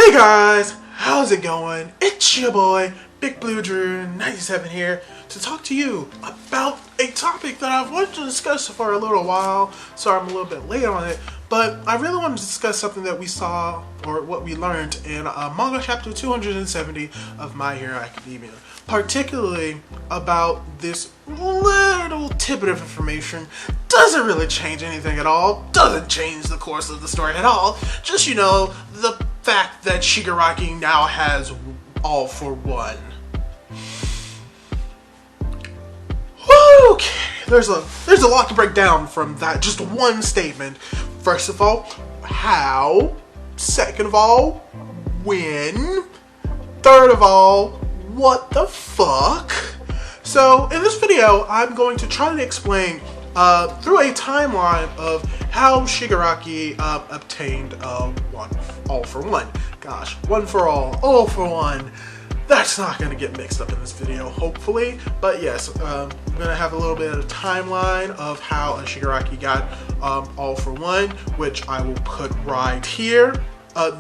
Hey guys, how's it going? It's your boy, Big Blue Drew 97 here to talk to you about a topic that I've wanted to discuss for a little while. Sorry I'm a little bit late on it, but I really wanted to discuss something that we saw, or what we learned in Manga chapter 270 of My Hero Academia. Particularly about this little tidbit of information. Doesn't really change anything at all, doesn't change the course of the story at all, just, you know, the fact that Shigaraki now has all for one. Okay, there's a lot to break down from that just one statement. First of all, how? Second of all, when? Third of all, what the fuck? So in this video, I'm going to try to explain through a timeline of how Shigaraki obtained all for one. Gosh, one for all for one. That's not going to get mixed up in this video, hopefully. But yes, I'm going to have a little bit of a timeline of how Shigaraki got all for one, which I will put right here.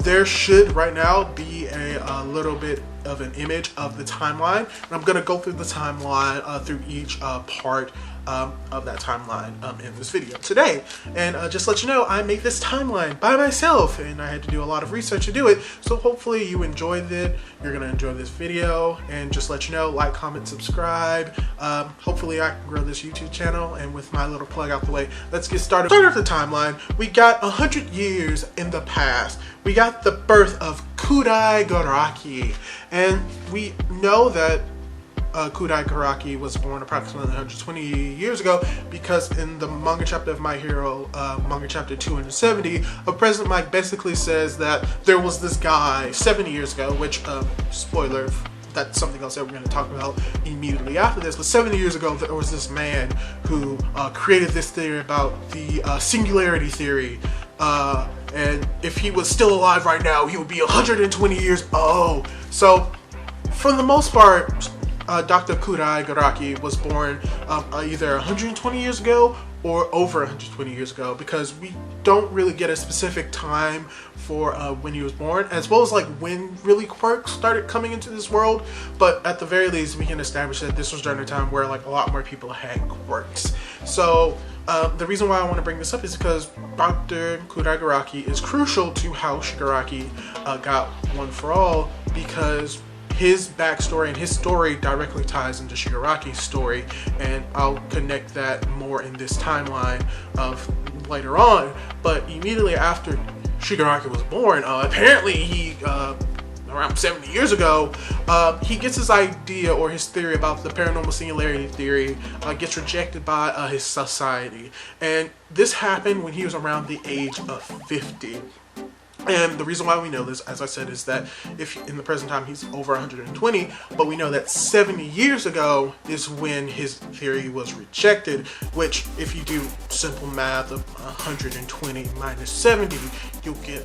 There should right now be a little bit of an image of the timeline, and I'm going to go through the timeline through each part of that timeline in this video today. And just let you know, I made this timeline by myself and I had to do a lot of research to do it, so hopefully you enjoyed it. You're gonna enjoy this video, and just let you know, like, comment, subscribe. Hopefully I can grow this YouTube channel. And with my little plug out the way, let's get started. Start of the timeline, we got 100 years in the past. We got the birth of Shigaraki, and we know that Shigaraki was born approximately 120 years ago, because in the manga chapter of My Hero, manga chapter 270, President Mike basically says that there was this guy 70 years ago, which, spoiler, that's something else that we're going to talk about immediately after this, but 70 years ago there was this man who created this theory about the singularity theory, and if he was still alive right now, he would be 120 years old. So, for the most part, Dr. Shigaraki was born either 120 years ago or over 120 years ago, because we don't really get a specific time for when he was born, as well as like when really quirks started coming into this world. But at the very least, we can establish that this was during a time where like a lot more people had quirks. So the reason why I want to bring this up is because Dr. Shigaraki is crucial to how Shigaraki got one for all, because his backstory and his story directly ties into Shigaraki's story, and I'll connect that more in this timeline of later on. But immediately after Shigaraki was born, apparently he, around 70 years ago, he gets his idea or his theory about the paranormal singularity theory gets rejected by his society. And this happened when he was around the age of 50. And the reason why we know this, as I said, is that if in the present time he's over 120, but we know that 70 years ago is when his theory was rejected, which if you do simple math of 120 minus 70, you'll get,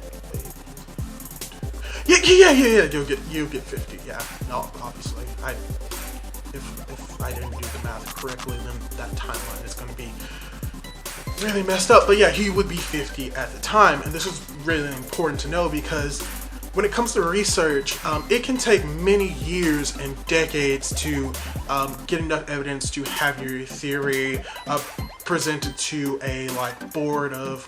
you'll get 50. Yeah, no, obviously, if I didn't do the math correctly, then that timeline is going to be really messed up. But yeah, he would be 50 at the time, and this is really important to know, because when it comes to research, it can take many years and decades to get enough evidence to have your theory presented to a board of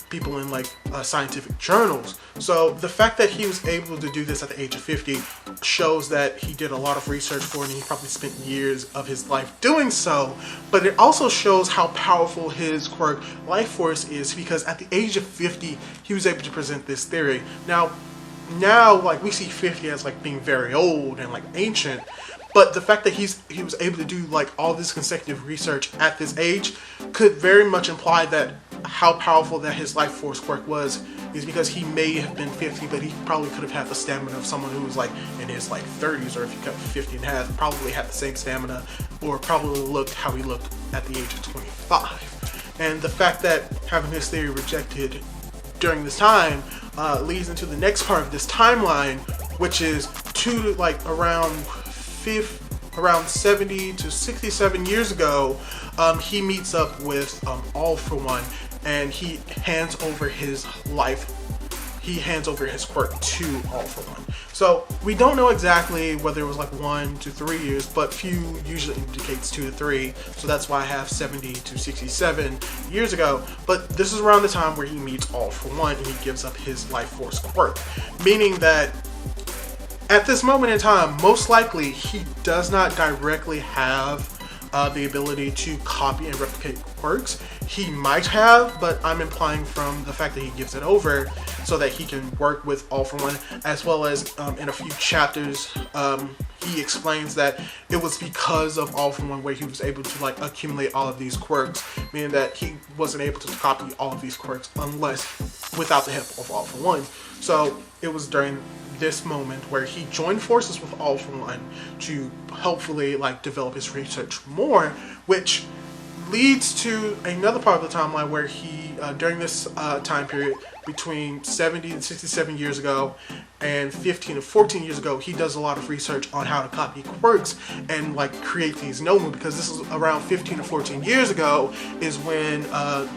people in scientific journals. So the fact that he was able to do this at the age of 50 shows that he did a lot of research for it, and he probably spent years of his life doing so. But it also shows how powerful his quirk life force is, because at the age of 50 he was able to present this theory. Now we see 50 as being very old and ancient, but the fact that he was able to do all this consecutive research at this age could very much imply that how powerful that his life force quirk was is because he may have been 50, but he probably could have had the stamina of someone who was in his 30s, or if you cut 50 in half, probably had the same stamina, or probably looked how he looked at the age of 25. And the fact that having his theory rejected during this time leads into the next part of this timeline, which is around 70 to 67 years ago, he meets up with All for One, and he hands over his life he hands over his quirk to All For One. So we don't know exactly whether it was like 1 to 3 years, but few usually indicates 2 to 3. So that's why I have 70 to 67 years ago. But this is around the time where he meets All For One and he gives up his Life Force quirk, meaning that at this moment in time, most likely he does not directly have the ability to copy and replicate quirks. He might have, but I'm implying from the fact that he gives it over so that he can work with All For One, as well as in a few chapters he explains that it was because of All For One where he was able to like accumulate all of these quirks, meaning that he wasn't able to copy all of these quirks unless without the help of All For One. So it was during this moment where he joined forces with All For One to hopefully like develop his research more, which leads to another part of the timeline where he during this time period between 70 and 67 years ago and 15 and 14 years ago, he does a lot of research on how to copy quirks and like create these Nomu, because this is around 15 to 14 years ago is when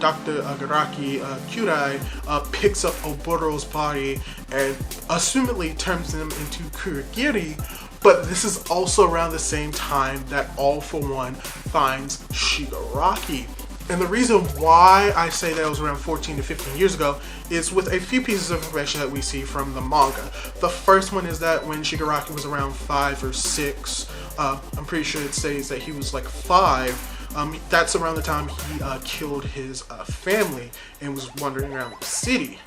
Dr. Shigaraki Kyudai picks up Oburo's body and assumedly turns him into Kurogiri. But this is also around the same time that All For One finds Shigaraki. And the reason why I say that it was around 14 to 15 years ago is with a few pieces of information that we see from the manga. The first one is that when Shigaraki was around 5 or 6, I'm pretty sure it says that he was like 5, that's around the time he killed his family and was wandering around the city.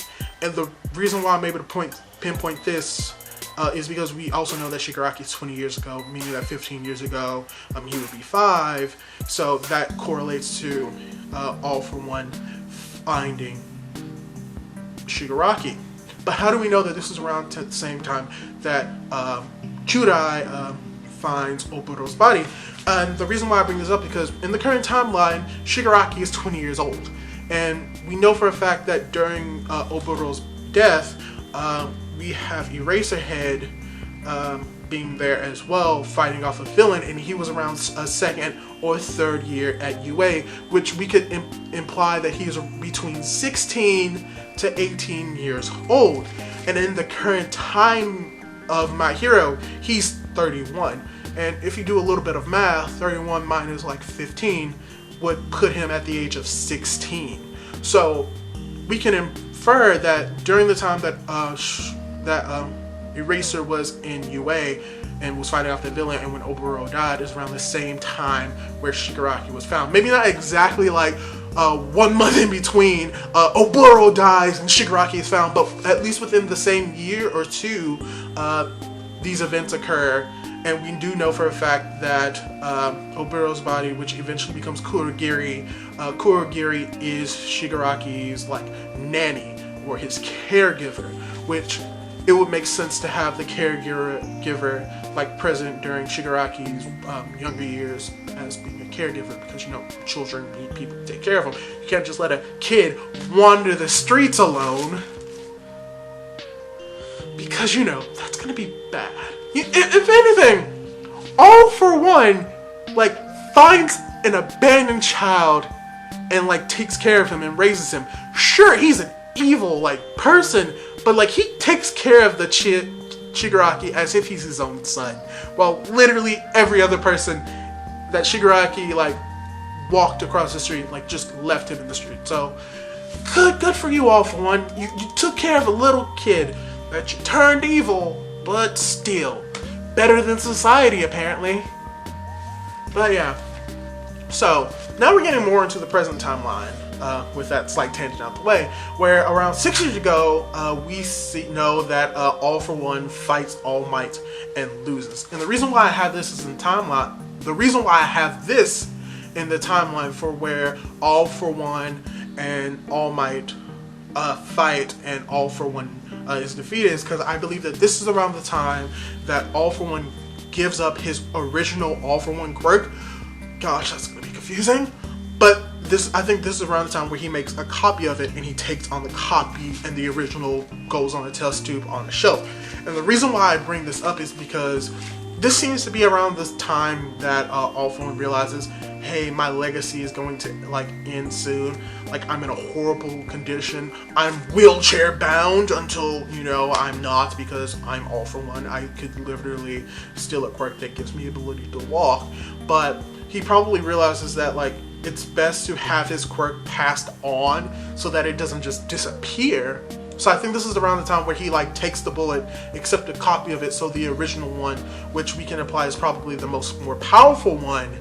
And the reason why I'm able to pinpoint this is because we also know that Shigaraki is 20 years ago, meaning that 15 years ago he would be 5. So that correlates to All For One finding Shigaraki. But how do we know that this is around the same time that Kyudai finds Oburo's body? And the reason why I bring this up because in the current timeline, Shigaraki is 20 years old. And we know for a fact that during Oburo's death, we have Eraserhead being there as well, fighting off a villain, and he was around a 2nd or 3rd year at UA, which we could imply that he is between 16 to 18 years old. And in the current time of My Hero, he's 31. And if you do a little bit of math, 31 minus like 15 would put him at the age of 16. So we can infer that during the time that Eraser was in UA and was fighting off the villain, and when Oburo died is around the same time where Shigaraki was found. Maybe not exactly like 1 month in between Oburo dies and Shigaraki is found, but at least within the same year or two, these events occur. And we do know for a fact that Oburo's body, which eventually becomes Kurogiri, Kurogiri is Shigaraki's like nanny or his caregiver, which it would make sense to have the caregiver like present during Shigaraki's younger years as being a caregiver, because you know children need people to take care of them. You can't just let a kid wander the streets alone, because you know that's gonna be bad. If anything, All For One like finds an abandoned child and like takes care of him and raises him. Sure, he's an evil like person, but like he takes care of the Shigaraki as if he's his own son, while literally every other person that Shigaraki like walked across the street like just left him in the street. So good for you, All For One. You took care of a little kid that you turned evil, but still better than society apparently. But yeah, so now we're getting more into the present timeline. With that slight tangent out the way, where around 6 years ago, we know that All For One fights All Might and loses. And the reason why I have this in the timeline for where All For One and All Might fight and All For One is defeated is because I believe that this is around the time that All For One gives up his original All For One quirk. Gosh, that's gonna be confusing. But I think this is around the time where he makes a copy of it and he takes on the copy and the original goes on a test tube on the shelf. And the reason why I bring this up is because this seems to be around this time that All For One realizes, hey, my legacy is going to like end soon. Like, I'm in a horrible condition. I'm wheelchair bound until, you know, I'm not, because I'm All For One. I could literally steal a quirk that gives me the ability to walk. But he probably realizes that, like, it's best to have his quirk passed on so that it doesn't just disappear. So I think this is around the time where he like takes the bullet, except a copy of it, so the original one, which we can apply as probably the more powerful one,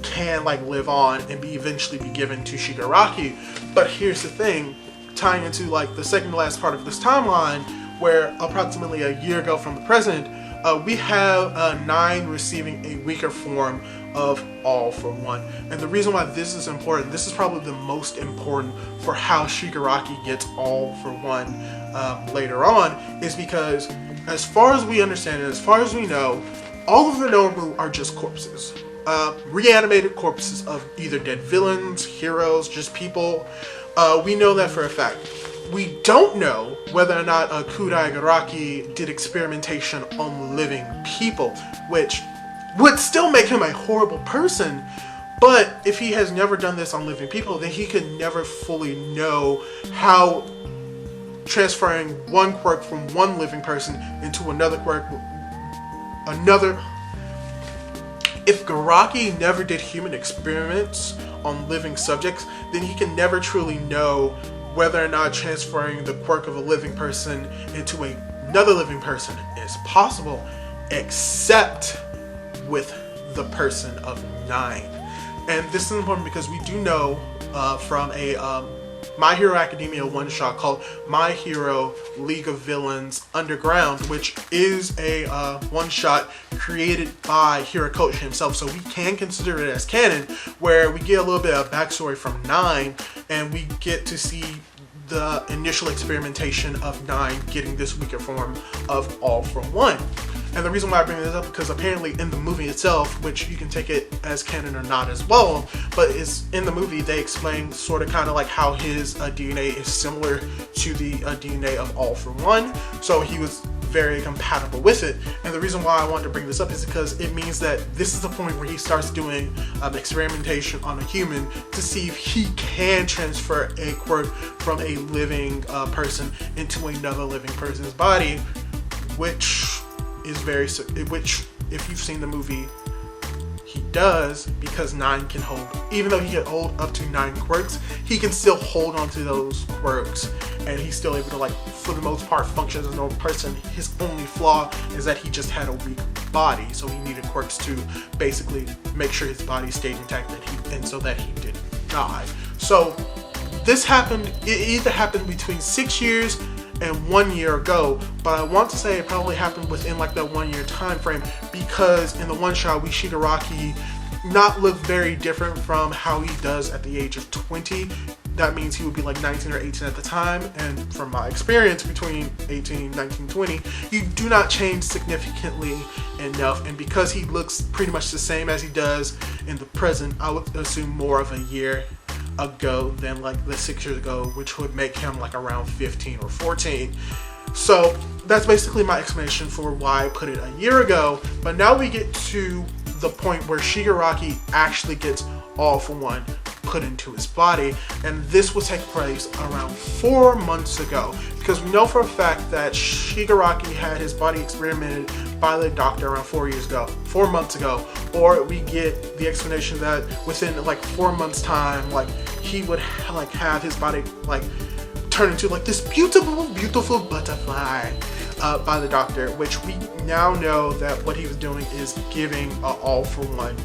can like live on and eventually be given to Shigaraki. But here's the thing, tying into like the second to last part of this timeline, where approximately a year ago from the present, we have 9 receiving a weaker form of All For One. And the reason why this is important, this is probably the most important for how Shigaraki gets All For One later on, is because as far as we understand and as far as we know, all of the Nomu are just corpses. Reanimated corpses of either dead villains, heroes, just people. We know that for a fact. We don't know whether or not Shigaraki did experimentation on living people, which would still make him a horrible person. But if he has never done this on living people, then he could never fully know how transferring one quirk from one living person into another quirk, If Garaki never did human experiments on living subjects, then he can never truly know whether or not transferring the quirk of a living person into another living person is possible, except with the person of 9. And this is important because we do know from a My Hero Academia one-shot called My Hero League of Villains Underground, which is a one-shot created by Hirokoshi himself, so we can consider it as canon, where we get a little bit of backstory from 9, and we get to see the initial experimentation of 9 getting this weaker form of All For One. And the reason why I bring this up is because apparently in the movie itself, which you can take it as canon or not as well, but is in the movie they explain sort of kind of like how his DNA is similar to the DNA of All For One, so he was very compatible with it. And the reason why I wanted to bring this up is because it means that this is the point where he starts doing experimentation on a human to see if he can transfer a quirk from a living person into another living person's body, which if you've seen the movie, he does, because 9 can hold, even though he can hold up to 9 quirks, he can still hold on to those quirks, and he's still able to, like, for the most part, function as a normal person. His only flaw is that he just had a weak body, so he needed quirks to basically make sure his body stayed intact and so that he didn't die. So this happened, it either happened between 6 years and 1 year ago, but I want to say it probably happened within like that 1 year time frame, because in the one shot we see Shigaraki not look very different from how he does at the age of 20. That means he would be like 19 or 18 at the time, and from my experience between 18, 19, 20, you do not change significantly enough. And because he looks pretty much the same as he does in the present, I would assume more of a year ago than like the 6 years ago, which would make him like around 15 or 14. So that's basically my explanation for why I put it a year ago. But now we get to the point where Shigaraki actually gets All For One put into his body, and this will take place around 4 months ago, because we know for a fact that Shigaraki had his body experimented by the doctor around 4 months ago, or we get the explanation that within like 4 months time, like he would like have his body like turn into like this beautiful butterfly by the doctor, which we now know that what he was doing is giving All For One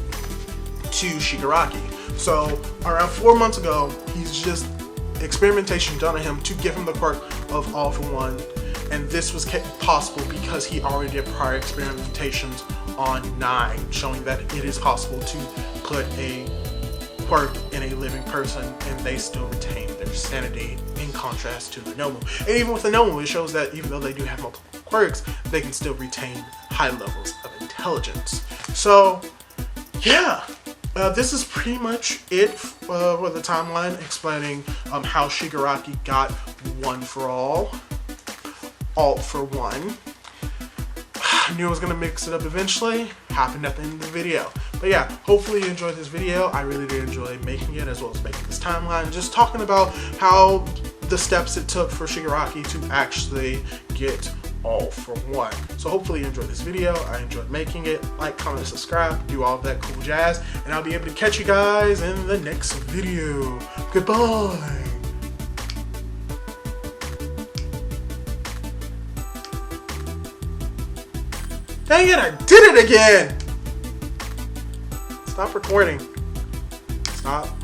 to Shigaraki. So around 4 months ago, he's just experimentation done on him to give him the quirk of All For One, and this was possible because he already did prior experimentations on 9, showing that it is possible to put a quirk in a living person and they still retain their sanity, in contrast to the Nomu. And even with the Nomu, it shows that even though they do have multiple quirks, they can still retain high levels of intelligence. So yeah, this is pretty much it for the timeline explaining how Shigaraki got All For One. knew I was going to mix it up eventually. Happened at the end of the video. But yeah, hopefully you enjoyed this video. I really did enjoy making it, as well as making this timeline and just talking about how the steps it took for Shigaraki to actually get all for one. So hopefully you enjoyed this video. I enjoyed making it. Like, comment, subscribe, do all of that cool jazz, and I'll be able to catch you guys in the next video. Goodbye. Dang it, I did it again! Stop recording. Stop.